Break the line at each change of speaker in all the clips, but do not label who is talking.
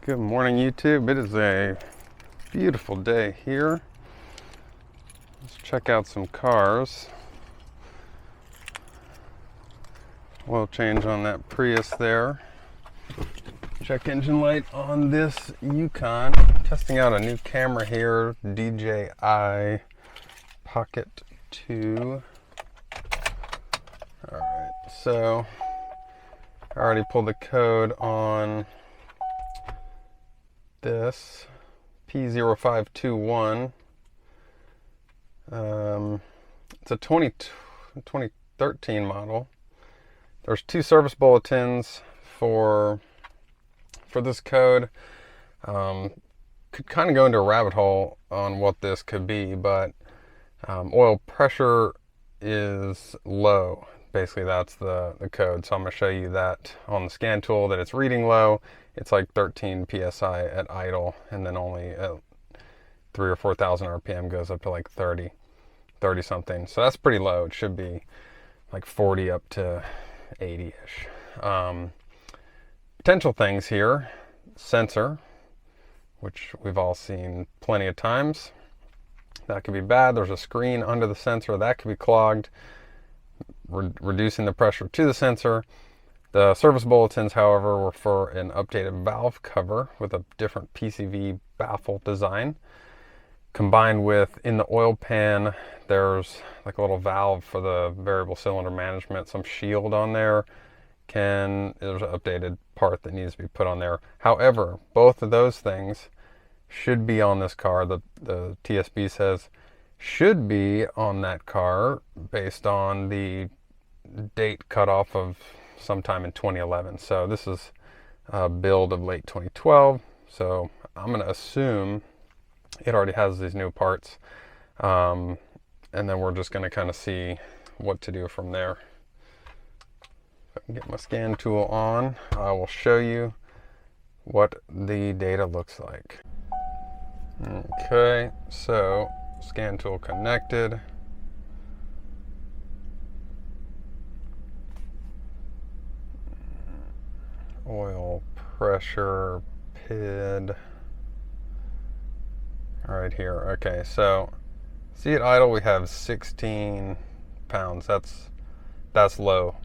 Good morning, YouTube. It is a beautiful day here. Let's check out some cars. Oil change on that Prius there. Check engine light on this Yukon. Testing out a new camera here, DJI Pocket 2. Alright, so I already pulled the code on this P0521. It's a 2013 model. There's two service bulletins for this code. Could kind of go into a rabbit hole on what this could be, but oil pressure is low. Basically, that's the code. So I'm going to show you that on the scan tool that it's reading low. It's like 13 psi at idle, and then only at 3,000 or 4,000 RPM goes up to like 30 something. So that's pretty low. It should be like 40 up to 80-ish. Potential things here: sensor, which we've all seen plenty of times. That could be bad. There's a screen under the sensor that could be clogged, reducing the pressure to the sensor. The service bulletins, however, were for an updated valve cover with a different PCV baffle design. Combined with, in the oil pan, there's like a little valve for the variable cylinder management, some shield on there. There's an updated part that needs to be put on there. However, both of those things should be on this car. The TSB says should be on that car based on the date cutoff of sometime in 2011. So this is a build of late 2012. So I'm going to assume it already has these new parts. And then we're just going to kind of see what to do from there. If I can get my scan tool on, I will show you what the data looks like. Okay, so scan tool connected. Oil pressure PID right here. Okay, so see at idle we have 16 pounds. That's low.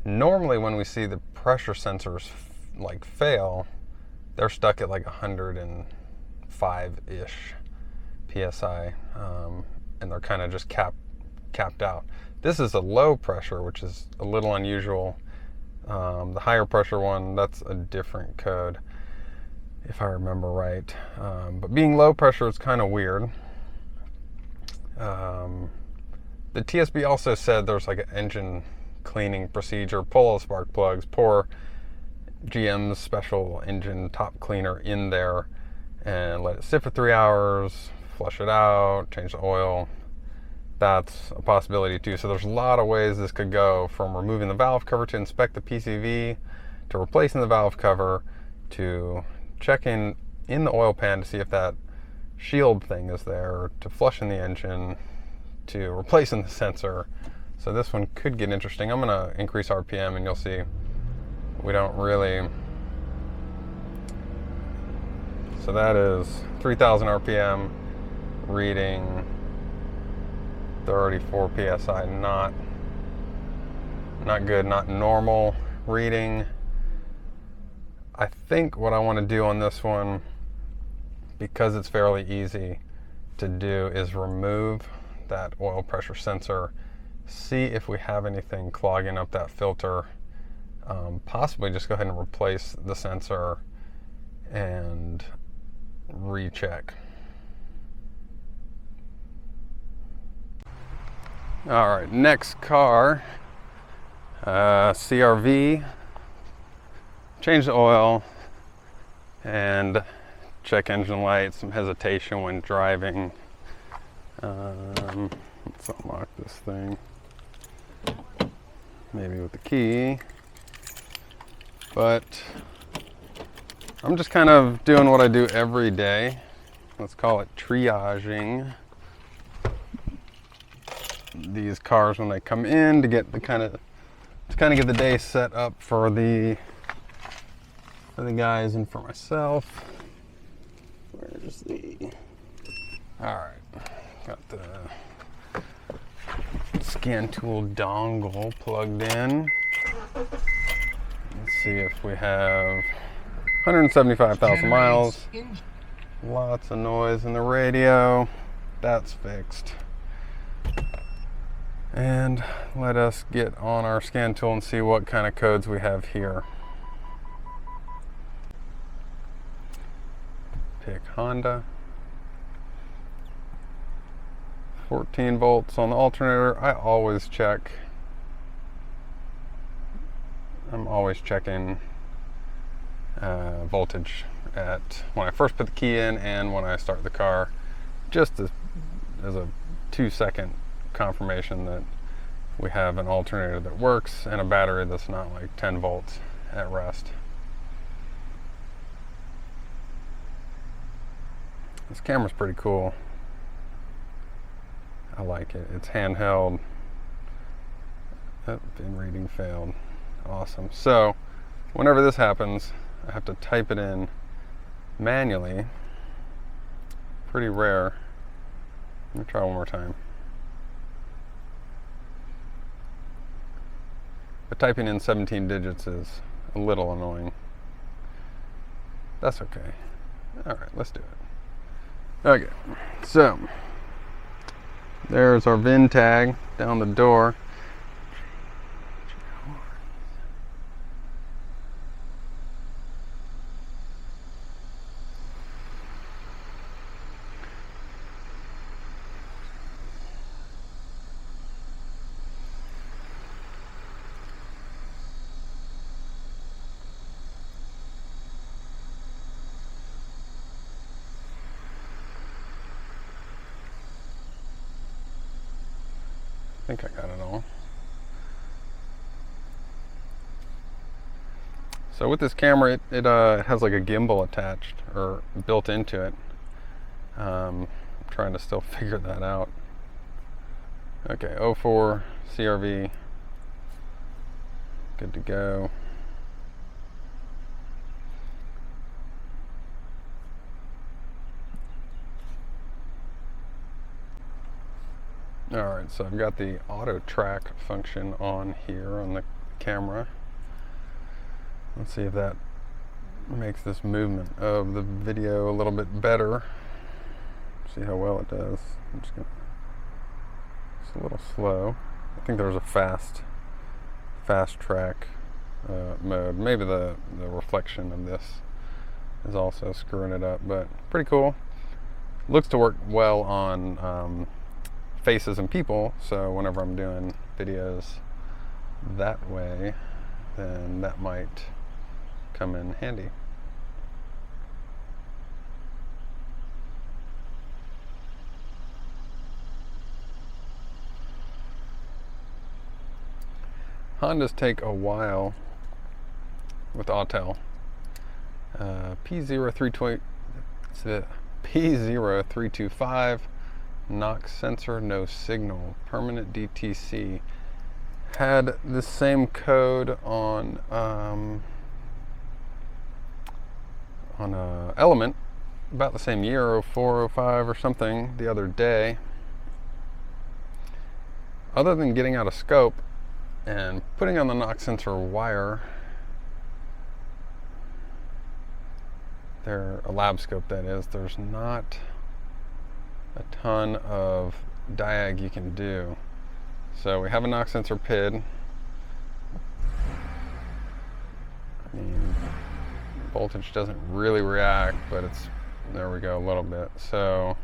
Normally when we see the pressure sensors like fail, they're stuck at like 105-ish psi, and they're kind of just capped out. This is a low pressure, which is a little unusual. The higher pressure one, that's a different code, if I remember right. But being low pressure is kind of weird. The TSB also said there's like an engine cleaning procedure. Pull all the spark plugs, pour GM's special engine top cleaner in there, and let it sit for 3 hours, flush it out, change the oil. That's a possibility too. So there's a lot of ways this could go, from removing the valve cover to inspect the PCV, to replacing the valve cover, to checking in the oil pan to see if that shield thing is there, to flushing the engine, to replacing the sensor. So this one could get interesting. I'm going to increase RPM and you'll see we don't really. So that is 3,000 RPM reading 34 psi. Not good, not normal reading. I think what I want to do on this one, because it's fairly easy to do, is remove that oil pressure sensor, see if we have anything clogging up that filter, possibly just go ahead and replace the sensor and recheck. All right, next car, CRV. Change the oil and check engine light. Some hesitation when driving. Let's unlock this thing. Maybe with the key. But I'm just kind of doing what I do every day. Let's call it triaging these cars when they come in to get the kind of get the day set up for the for the guys and for myself. Where's the... Alright, got the scan tool dongle plugged in. Let's see if we have 175,000 miles. Lots of noise in the radio. That's fixed. And let us get on our scan tool and see what kind of codes we have here. Pick Honda. 14 volts on the alternator. I'm always checking voltage at when I first put the key in and when I start the car, just as a 2-second confirmation that we have an alternator that works and a battery that's not like 10 volts at rest. This camera's pretty cool. I like it. It's handheld. Oh, bin reading failed. Awesome. So whenever this happens, I have to type it in manually. Pretty rare. Let me try one more time. But typing in 17 digits is a little annoying. That's okay. Alright, let's do it. Okay, so there's our VIN tag down the door. I think I got it all. So with this camera, it has like a gimbal attached or built into it. I'm trying to still figure that out. Okay, 04 CRV, good to go. Alright, so I've got the auto track function on here on the camera. Let's see if that makes this movement of the video a little bit better. See how well it does. It's a little slow. I think there's a fast track mode. Maybe the reflection of this is also screwing it up, but pretty cool. Looks to work well on faces and people, so whenever I'm doing videos that way, then that might come in handy. Hondas take a while with Autel. P0325 knock sensor, no signal, permanent DTC. Had the same code on a Element about the same year, 04, 05 or something, the other day. Other than getting out a scope and putting on the knock sensor wire, a lab scope that is, there's not a ton of diag you can do. So we have a knock sensor PID. I mean, voltage doesn't really react, but it's, there we go, a little bit. So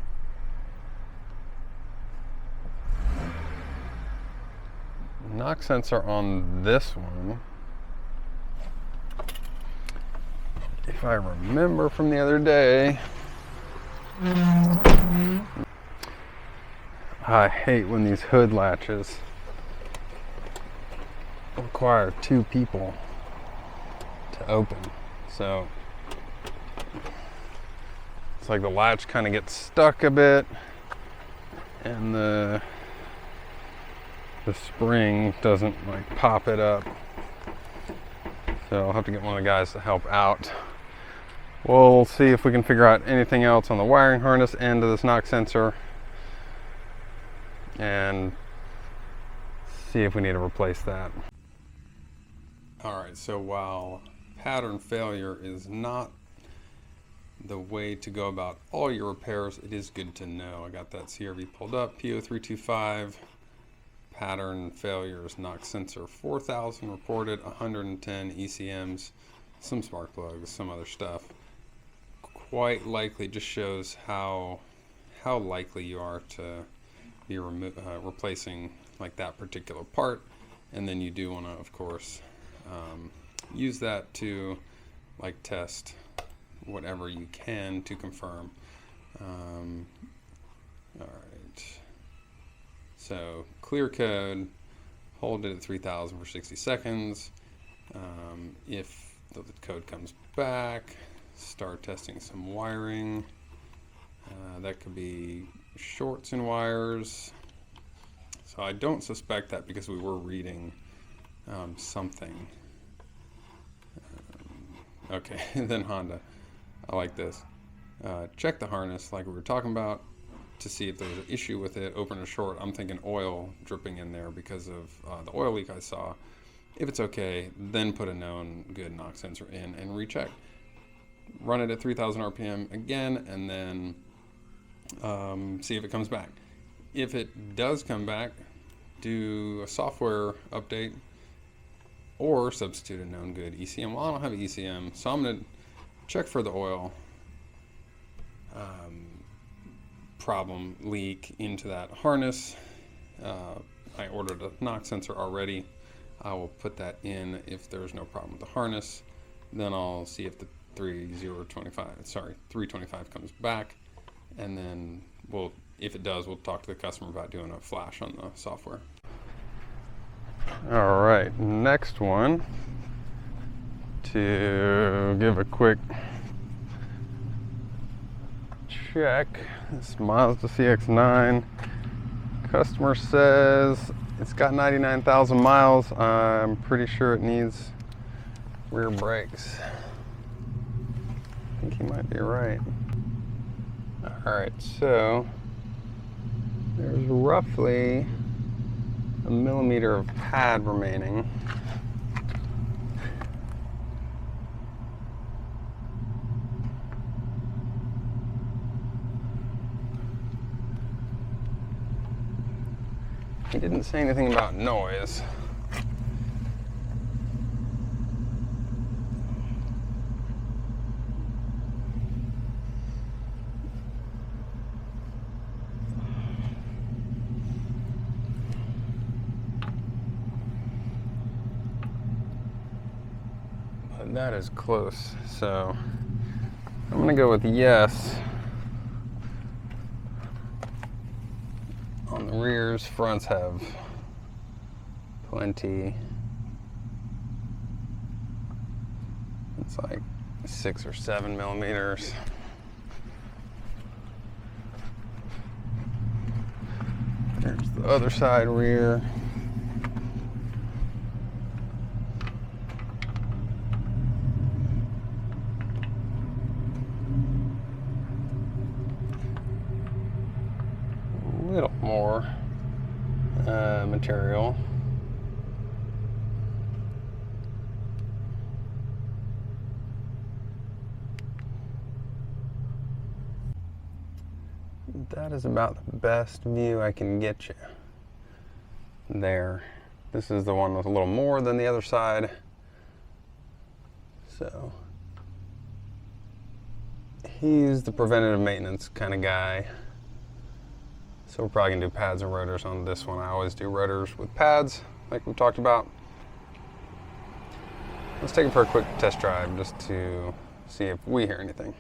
knock sensor on this one, if I remember from the other day, I hate when these hood latches require 2 people to open. So it's like the latch kind of gets stuck a bit and the spring doesn't like pop it up. So I'll have to get one of the guys to help out. We'll see if we can figure out anything else on the wiring harness end of this knock sensor and see if we need to replace that. Alright, so while pattern failure is not the way to go about all your repairs, it is good to know. I got that CRV pulled up, P0325, pattern failures, knock sensor 4000 reported, 110 ECMs, some spark plugs, some other stuff. Quite likely just shows how likely you are to be replacing like that particular part, and then you do want to, of course, use that to like test whatever you can to confirm. All right, so clear code, hold it at 3000 for 60 seconds. If the code comes back, start testing some wiring. That could be shorts in wires. So I don't suspect that because we were reading something. Okay, then Honda. I like this. Check the harness like we were talking about to see if there's an issue with it, open or short. I'm thinking oil dripping in there because of the oil leak I saw. If it's okay, then put a known good knock sensor in and recheck. Run it at 3000 RPM again, and then see if it comes back. If it does come back, do a software update or substitute a known good ECM. Well, I don't have an ECM, so I'm going to check for the oil problem leak into that harness. I ordered a knock sensor already. I will put that in if there's no problem with the harness. Then I'll see if the 325 comes back, and then if it does, we'll talk to the customer about doing a flash on the software. All right, next one, to give a quick check. This Mazda CX-9. Customer says it's got 99,000 miles. I'm pretty sure it needs rear brakes. I think he might be right. All right, so there's roughly a millimeter of pad remaining. He didn't say anything about noise. But that is close, so I'm gonna go with yes. On the rears, fronts have plenty. It's like 6 or 7 millimeters. There's the other side rear. A little more material. That is about the best view I can get you there. This is the one with a little more than the other side. So he's the preventative maintenance kind of guy. So we're probably gonna do pads and rotors on this one. I always do rotors with pads, like we talked about. Let's take it for a quick test drive just to see if we hear anything.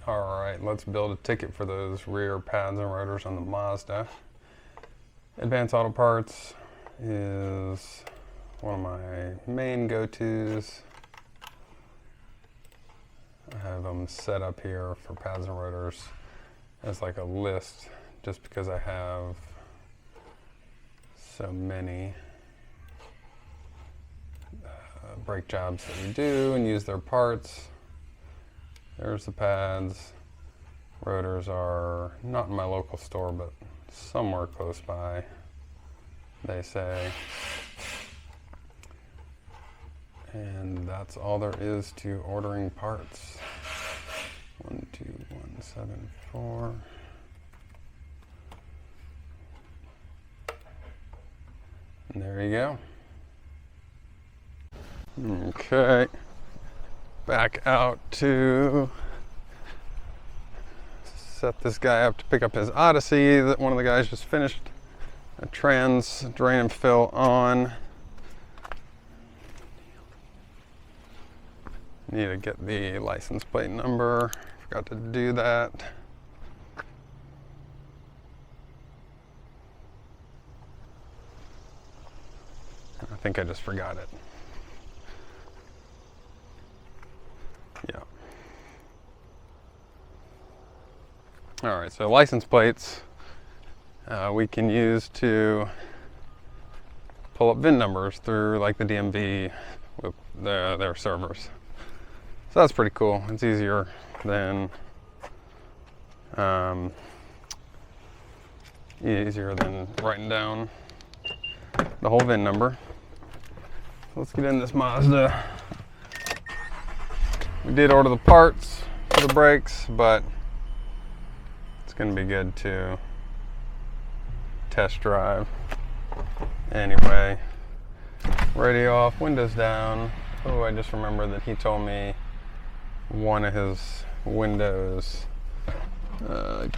All right, let's build a ticket for those rear pads and rotors on the Mazda. Advanced Auto Parts is one of my main go-tos. I have them set up here for pads and rotors as like a list, just because I have so many. brake jobs that we do and use their parts. There's the pads. Rotors are not in my local store, but somewhere close by, they say. And that's all there is to ordering parts. 12174. And there you go. Okay, back out to set this guy up to pick up his Odyssey that one of the guys just finished a trans drain and fill on. Need to get the license plate number. Forgot to do that. I think I just forgot it. Yeah. All right, so license plates we can use to pull up VIN numbers through like the DMV with their servers. So that's pretty cool. It's easier than writing down the whole VIN number. So let's get in this Mazda. We did order the parts for the brakes, but it's going to be good to test drive. Anyway, radio off, windows down. Oh, I just remembered that he told me one of his windows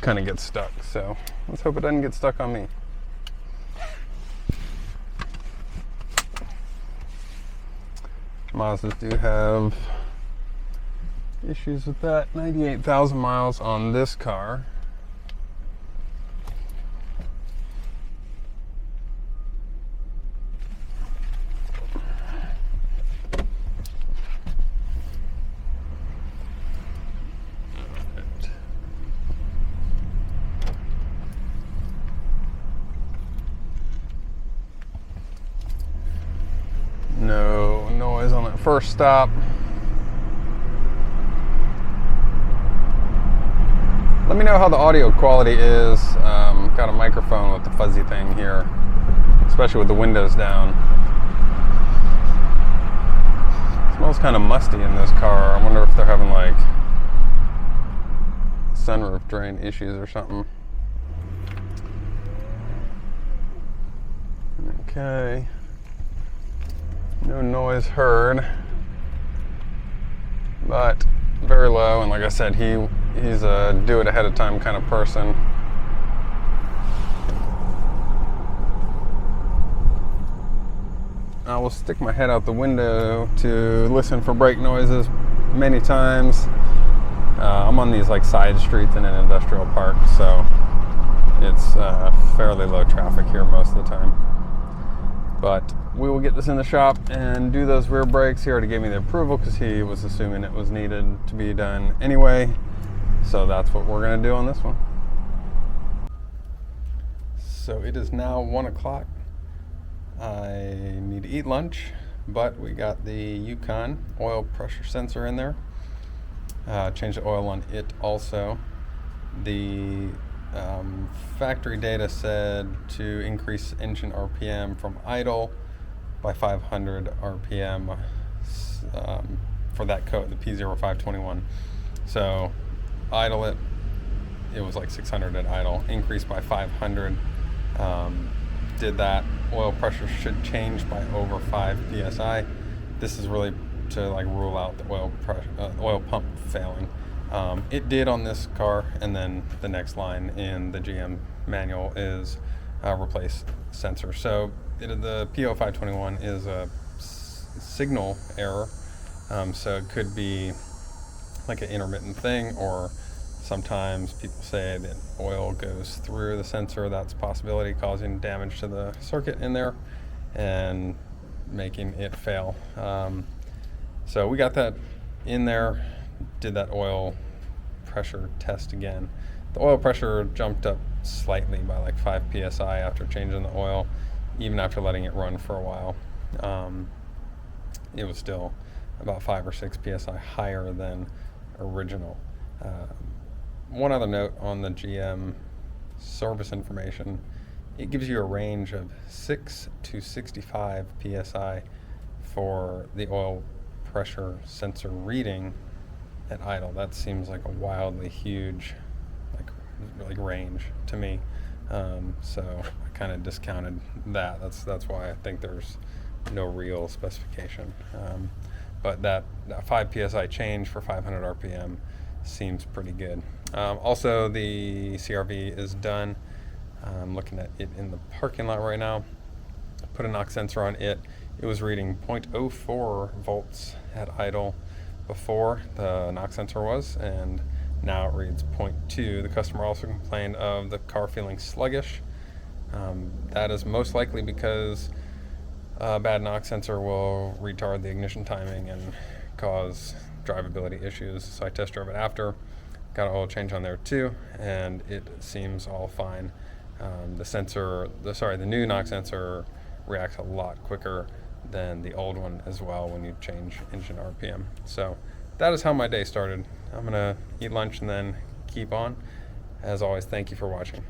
kind of gets stuck, so let's hope it doesn't get stuck on me. Mazdas do have issues with that. 98,000 miles on this car. No noise on that first stop. Let me know how the audio quality is. Got a microphone with the fuzzy thing here, especially with the windows down. It smells kind of musty in this car. I wonder if they're having like sunroof drain issues or something. Okay. No noise heard, but very low. And like I said, he's a do it ahead of time kind of person. I will stick my head out the window to listen for brake noises many times. I'm on these like side streets in an industrial park, so it's fairly low traffic here most of the time. But we will get this in the shop and do those rear brakes. He already gave me the approval because he was assuming it was needed to be done anyway. So that's what we're going to do on this one. So it is now 1 o'clock. I need to eat lunch, but we got the Yukon oil pressure sensor in there. Changed the oil on it also. The factory data said to increase engine RPM from idle by 500 RPM for that code, the P0521. So idle it was like 600 at idle, increased by 500. Did that. Oil pressure should change by over 5 psi. This is really to like rule out the oil pump failing. It did on this car, and then the next line in the GM manual is replace sensor. So the P0521 is a signal error, so it could be like an intermittent thing, or sometimes people say that oil goes through the sensor. That's a possibility, causing damage to the circuit in there and making it fail. So we got that in there, did that oil pressure test again. The oil pressure jumped up slightly by like 5 psi after changing the oil, even after letting it run for a while. it was still about 5 or 6 psi higher than original. One other note on the GM service information, it gives you a range of 6 to 65 psi for the oil pressure sensor reading at idle. That seems like a wildly huge like range to me. So I kind of discounted that. That's why I think there's no real specification. But that 5 psi change for 500 RPM seems pretty good. Also, the CRV is done. I'm looking at it in the parking lot right now. Put a knock sensor on it. It was reading 0.04 volts at idle before the knock sensor was, and now it reads 0.2. The customer also complained of the car feeling sluggish. That is most likely because a bad knock sensor will retard the ignition timing and cause drivability issues. So I test drove it after, got an oil change on there too, and it seems all fine. The new knock sensor reacts a lot quicker than the old one as well when you change engine RPM. So that is how my day started. I'm gonna eat lunch and then keep on. As always, thank you for watching.